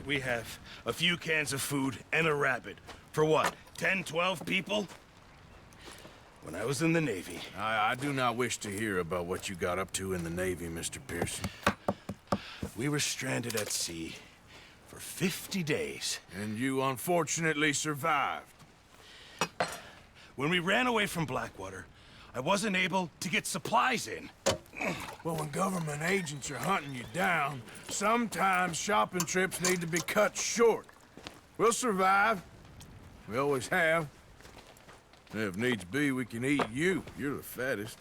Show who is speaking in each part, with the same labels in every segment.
Speaker 1: we have a few cans of food and a rabbit. For what, 10, 12 people? When I was in the Navy...
Speaker 2: I do not wish to hear about what you got up to in the Navy, Mr. Pearson.
Speaker 1: We were stranded at sea for 50 days.
Speaker 2: And you unfortunately survived.
Speaker 1: When we ran away from Blackwater, I wasn't able to get supplies in.
Speaker 2: Well, when government agents are hunting you down, sometimes shopping trips need to be cut short. We'll survive. We always have. If needs be, we can eat you. You're the fattest.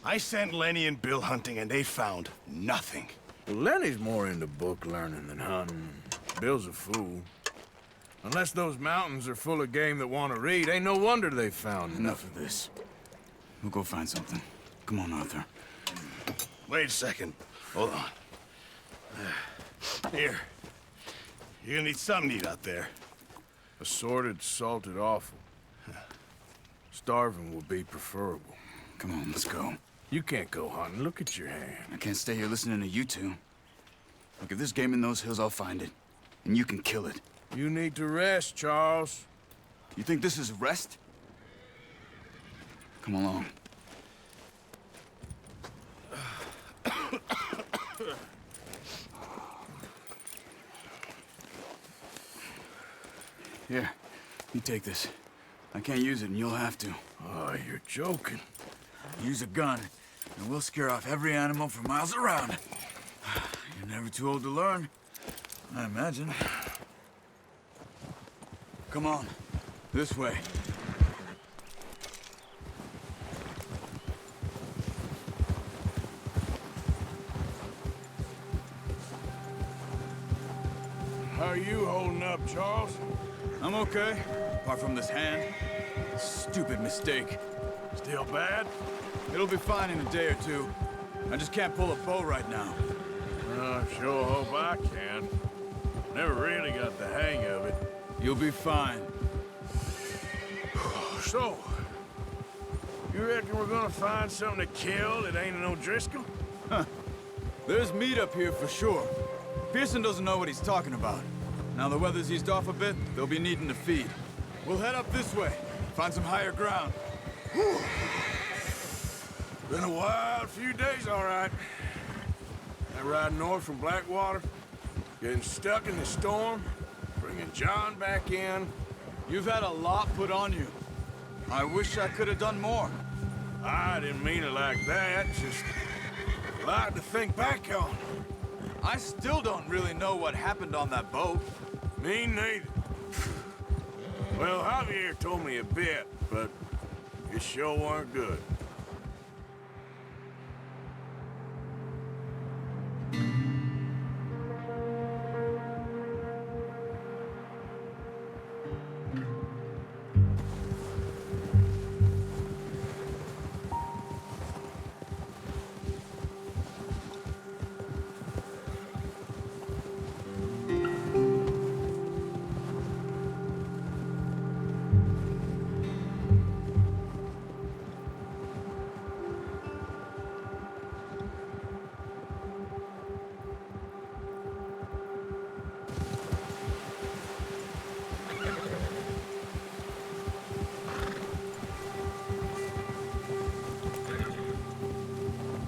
Speaker 1: I sent Lenny and Bill hunting, and they found nothing.
Speaker 2: Well, Lenny's more into book learning than hunting. Bill's a fool. Unless those mountains are full of game that want to read, ain't no wonder they found
Speaker 3: Enough of this. We'll go find something. Come on, Arthur.
Speaker 1: Wait a second. Hold on. Here. You're gonna need something to eat out there.
Speaker 2: Assorted, salted offal. Starving will be preferable.
Speaker 3: Come on, let's go.
Speaker 2: You can't go hunting. Look at your hand.
Speaker 3: I can't stay here listening to you two. Look, if there's game in those hills, I'll find it. And you can kill it.
Speaker 2: You need to rest, Charles.
Speaker 3: You think this is rest? Come along. Here, you take this. I can't use it, and you'll have to.
Speaker 2: Oh, you're joking.
Speaker 3: Use a gun, and we'll scare off every animal for miles around. You're never too old to learn, I imagine. Come on, this way.
Speaker 2: How are you holding up, Charles?
Speaker 3: I'm okay, apart from this hand. Stupid mistake.
Speaker 2: Still bad?
Speaker 3: It'll be fine in a day or two. I just can't pull a bow right now.
Speaker 2: I sure hope I can. Never really got the hang of it.
Speaker 3: You'll be fine.
Speaker 2: So, you reckon we're gonna find something to kill that ain't an O'Driscoll?
Speaker 3: There's meat up here for sure. Pearson doesn't know what he's talking about. Now the weather's eased off a bit, they'll be needing to feed. We'll head up this way, find some higher ground.
Speaker 2: Whew. Been a wild few days, all right. That ride north from Blackwater, getting stuck in the storm, bringing John back in.
Speaker 3: You've had a lot put on you. I wish I could have done more.
Speaker 2: I didn't mean it like that, just a lot to think back on.
Speaker 3: I still don't really know what happened on that boat.
Speaker 2: Me neither. Well, Javier told me a bit, but it sure weren't good.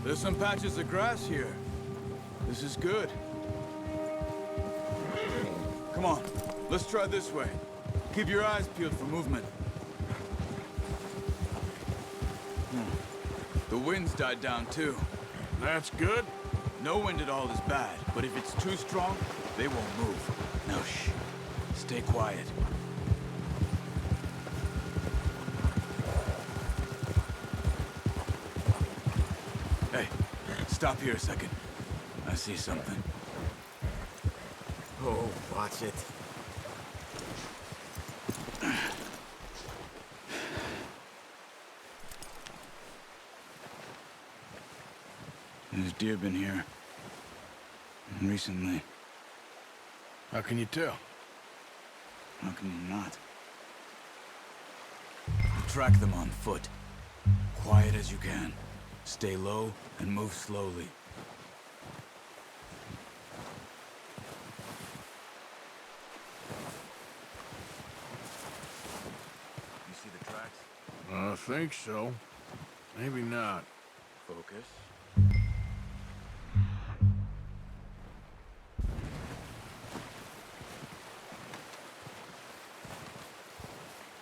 Speaker 3: There's some patches of grass here. This is good. Come on, let's try this way. Keep your eyes peeled for movement. The wind's died down too.
Speaker 2: That's good.
Speaker 3: No wind at all is bad, but if it's too strong, they won't move. Now shh, stay quiet. Hey, stop here a second. I see something.
Speaker 4: Oh, watch it.
Speaker 3: There's deer been here. Recently.
Speaker 2: How can you tell?
Speaker 3: How can you not? Track them on foot. Quiet as you can. Stay low and move slowly.
Speaker 2: think so. Maybe not.
Speaker 3: Focus.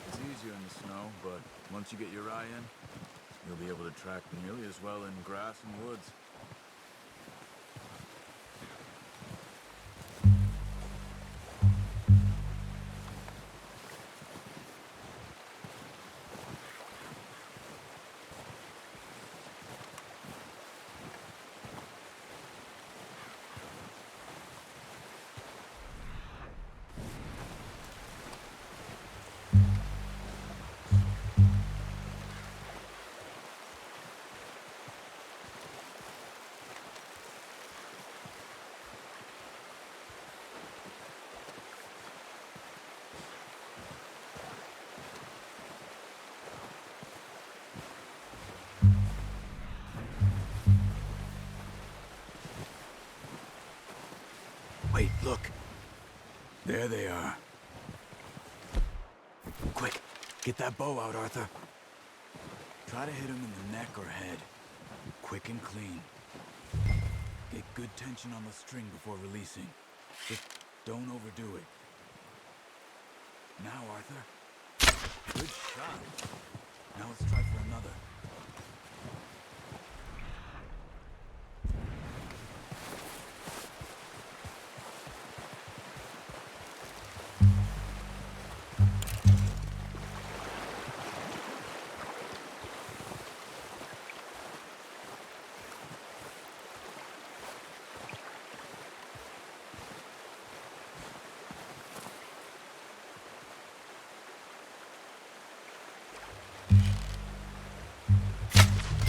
Speaker 3: It's easier in the snow, but once you get your eye in, you'll be able to track nearly as well in grass and woods. Wait, look. There they are. Quick, get that bow out, Arthur. Try to hit him in the neck or head. Quick and clean. Get good tension on the string before releasing. Just don't overdo it. Now, Arthur. Good shot. Now let's try for another.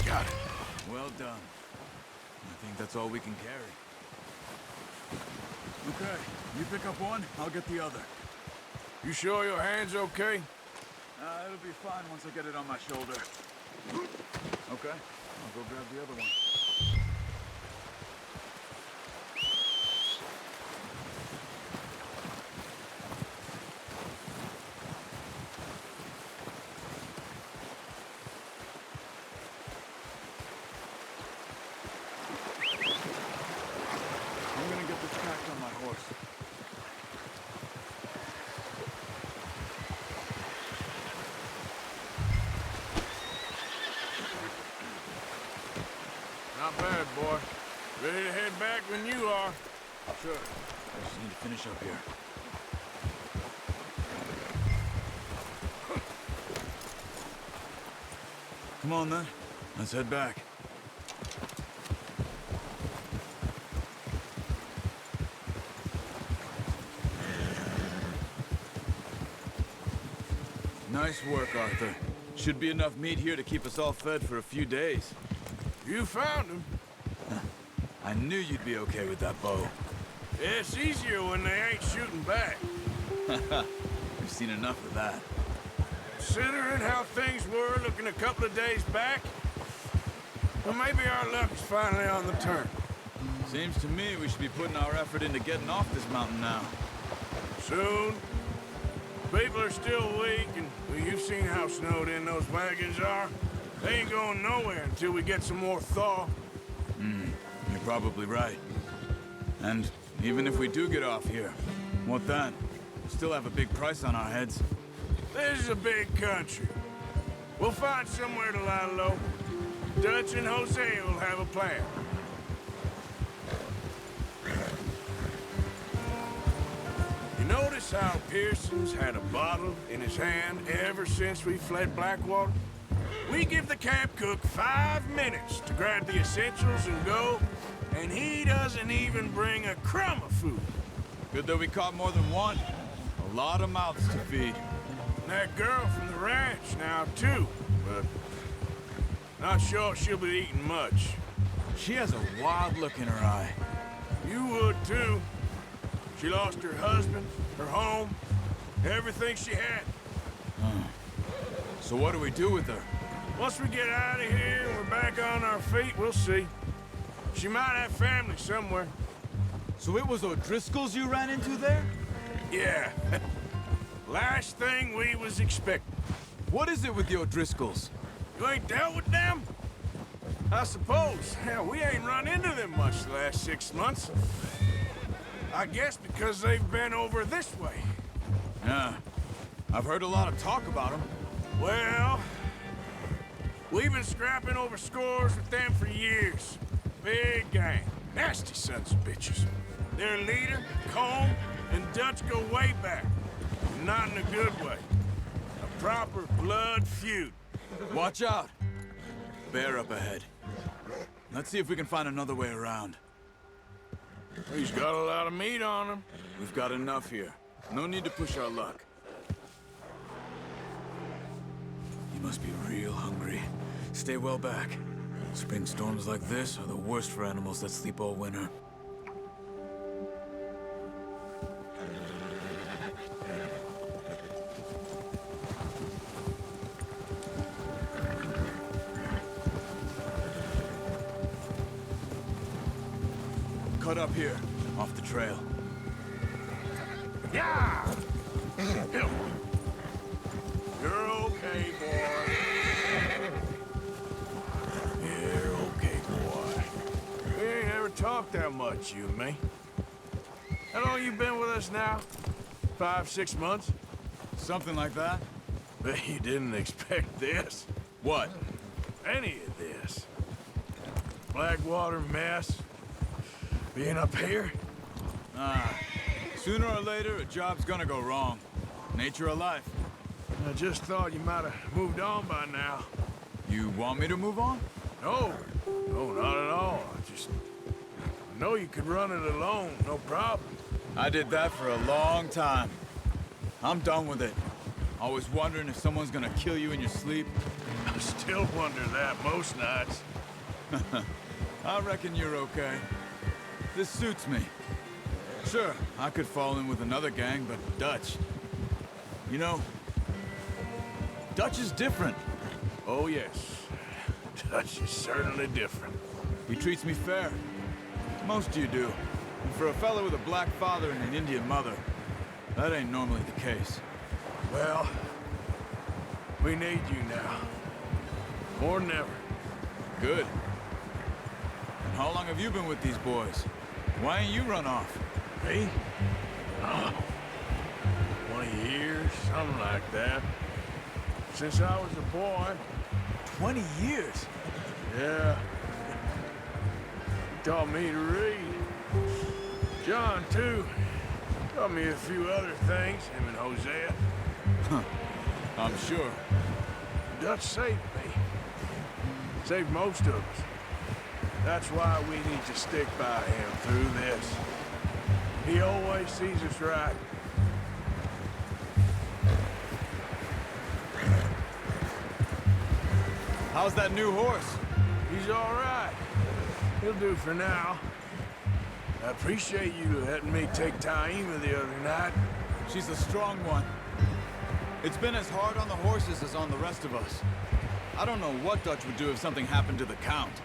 Speaker 2: Got it.
Speaker 3: Well done. I think that's all we can carry. Okay, you pick up one, I'll get the other.
Speaker 2: You sure your hand's okay?
Speaker 3: It'll be fine once I get it on my shoulder. Okay, I'll go grab the other one. I'm gonna get this packed on my horse.
Speaker 2: Not bad, boy. Ready to head back when you are.
Speaker 3: Sure. I just need to finish up here. Come on, then. Let's head back. Nice work, Arthur. Should be enough meat here to keep us all fed for a few days.
Speaker 2: You found him.
Speaker 3: I knew you'd be okay with that bow.
Speaker 2: It's easier when they ain't shooting back.
Speaker 3: We've seen enough of that.
Speaker 2: Considering how things were looking a couple of days back, well, maybe our luck's finally on the turn.
Speaker 3: Seems to me we should be putting our effort into getting off this mountain now.
Speaker 2: Soon. People are still weak, and well, you've seen how snowed in those wagons are. They ain't going nowhere until we get some more thaw.
Speaker 3: You're probably right. And even if we do get off here, what then? We still have a big price on our heads.
Speaker 2: This is a big country. We'll find somewhere to lie low. Dutch and Jose will have a plan. You notice how Pearson's had a bottle in his hand ever since we fled Blackwater? We give the camp cook 5 minutes to grab the essentials and go, and he doesn't even bring a crumb of food.
Speaker 3: Good that we caught more than one. A lot of mouths to feed.
Speaker 2: And that girl from the ranch now, too, but not sure she'll be eating much.
Speaker 3: She has a wild look in her eye.
Speaker 2: You would, too. She lost her husband, her home, everything she had.
Speaker 3: So what do we do with her?
Speaker 2: Once we get out of here and we're back on our feet, we'll see. She might have family somewhere.
Speaker 3: So it was O'Driscoll's you ran into there?
Speaker 2: Yeah. Last thing we was expecting.
Speaker 3: What is it with the O'Driscolls?
Speaker 2: You ain't dealt with them? I suppose. Hell, we ain't run into them much the last 6 months. I guess because they've been over this way.
Speaker 3: Yeah. I've heard a lot of talk about them.
Speaker 2: Well, we've been scrapping over scores with them for years. Big gang. Nasty sons of bitches. Their leader, Combe, and Dutch go way back. Not in a good way. A proper blood feud.
Speaker 3: Watch out. Bear up ahead. Let's see if we can find another way around.
Speaker 2: He's got a lot of meat on him.
Speaker 3: We've got enough here. No need to push our luck. You must be real hungry. Stay well back. Spring storms like this are the worst for animals that sleep all winter. Cut up here, off the trail.
Speaker 2: Yeah! You're okay, boy. You're okay, boy. We ain't ever talked that much, you and me. How long you been with us now? 5, 6 months?
Speaker 3: Something like that?
Speaker 2: Bet you didn't expect this.
Speaker 3: What?
Speaker 2: Any of this. Blackwater mess. Being up here?
Speaker 3: Sooner or later, a job's gonna go wrong. Nature of life.
Speaker 2: I just thought you might have moved on by now.
Speaker 3: You want me to move on?
Speaker 2: No, not at all. I know you could run it alone, no problem.
Speaker 3: I did that for a long time. I'm done with it. Always wondering if someone's gonna kill you in your sleep.
Speaker 2: I still wonder that most nights.
Speaker 3: I reckon you're okay. This suits me. Sure, I could fall in with another gang, but Dutch... You know, Dutch is different.
Speaker 2: Oh, yes. Dutch is certainly different.
Speaker 3: He treats me fair. Most of you do. And for a fellow with a black father and an Indian mother, that ain't normally the case.
Speaker 2: Well, we need you now. More than ever.
Speaker 3: Good. And how long have you been with these boys? Why ain't you run off?
Speaker 2: Me? Oh, 20 years, something like that. Since I was a boy.
Speaker 3: 20 years?
Speaker 2: Yeah. He taught me to read. John, too. Taught me a few other things, him and Hosea.
Speaker 3: I'm sure.
Speaker 2: Dutch saved me. Saved most of us. That's why we need to stick by him through this. He always sees us right.
Speaker 3: How's that new horse?
Speaker 2: He's all right. He'll do for now. I appreciate you letting me take Taima the other night.
Speaker 3: She's a strong one. It's been as hard on the horses as on the rest of us. I don't know what Dutch would do if something happened to the Count.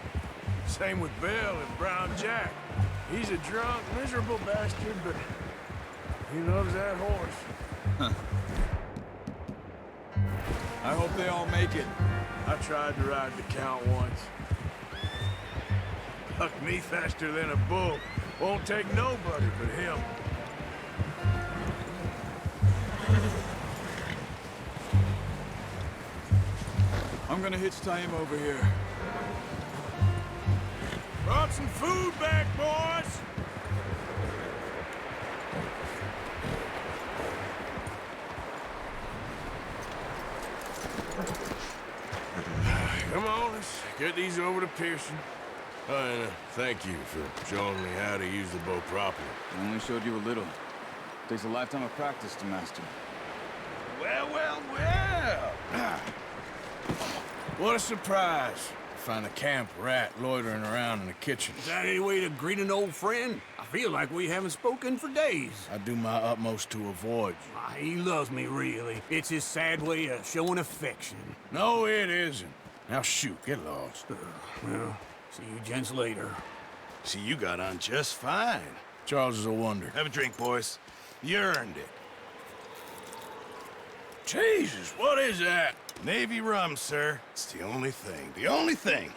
Speaker 2: Same with Bill and Brown Jack. He's a drunk, miserable bastard, but he loves that horse.
Speaker 3: I hope they all make it.
Speaker 2: I tried to ride the Count once. Bucked me faster than a bull. Won't take nobody but him.
Speaker 3: I'm gonna hitch Taima over here.
Speaker 2: Brought some food back, boys! Come on, let's get these over to Pearson. And thank you for showing me how to use the bow properly.
Speaker 3: I only showed you a little. Takes a lifetime of practice to master.
Speaker 1: Well.
Speaker 2: What a surprise. Find a camp rat loitering around in the kitchen.
Speaker 4: Is that any way to greet an old friend? I feel like we haven't spoken for days.
Speaker 2: I do my utmost to avoid you.
Speaker 4: He loves me, really. It's his sad way of showing affection.
Speaker 2: No, it isn't. Now shoot, get lost.
Speaker 4: Well, see you gents later.
Speaker 1: See, you got on just fine.
Speaker 2: Charles is a wonder.
Speaker 1: Have a drink, boys. You earned it.
Speaker 2: Jesus, what is that?
Speaker 1: Navy rum, sir. It's the only thing. The only thing.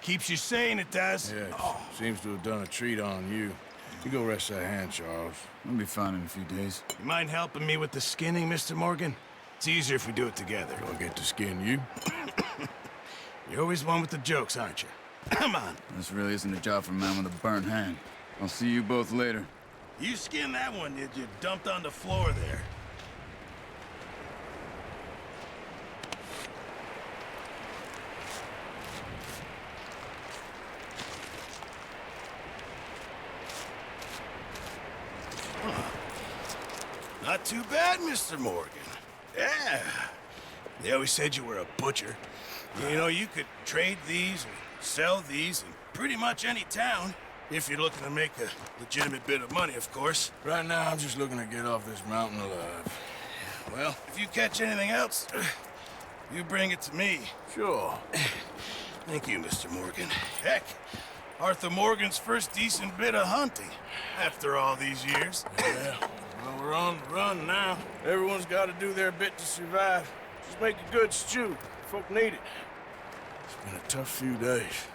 Speaker 1: Keeps you sane, it does.
Speaker 2: Yeah, seems to have done a treat on you. You go rest that hand, Charles.
Speaker 3: I'll be fine in a few days.
Speaker 1: You mind helping me with the skinning, Mr. Morgan? It's easier if we do it together.
Speaker 2: Do I get to skin you?
Speaker 1: You're always one with the jokes, aren't you? Come on.
Speaker 3: This really isn't a job for a man with a burnt hand. I'll see you both later.
Speaker 1: You skinned that one you dumped on the floor there. Not too bad, Mr. Morgan. Yeah. They always said you were a butcher. You know, you could trade these and sell these in pretty much any town. If you're looking to make a legitimate bit of money, of course.
Speaker 2: Right now, I'm just looking to get off this mountain alive.
Speaker 1: Well, if you catch anything else, you bring it to me.
Speaker 2: Sure.
Speaker 1: Thank you, Mr. Morgan. Heck, Arthur Morgan's first decent bit of hunting after all these years.
Speaker 2: Yeah, well, we're on the run now. Everyone's got to do their bit to survive. Just make a good stew. Folk need it. It's been a tough few days.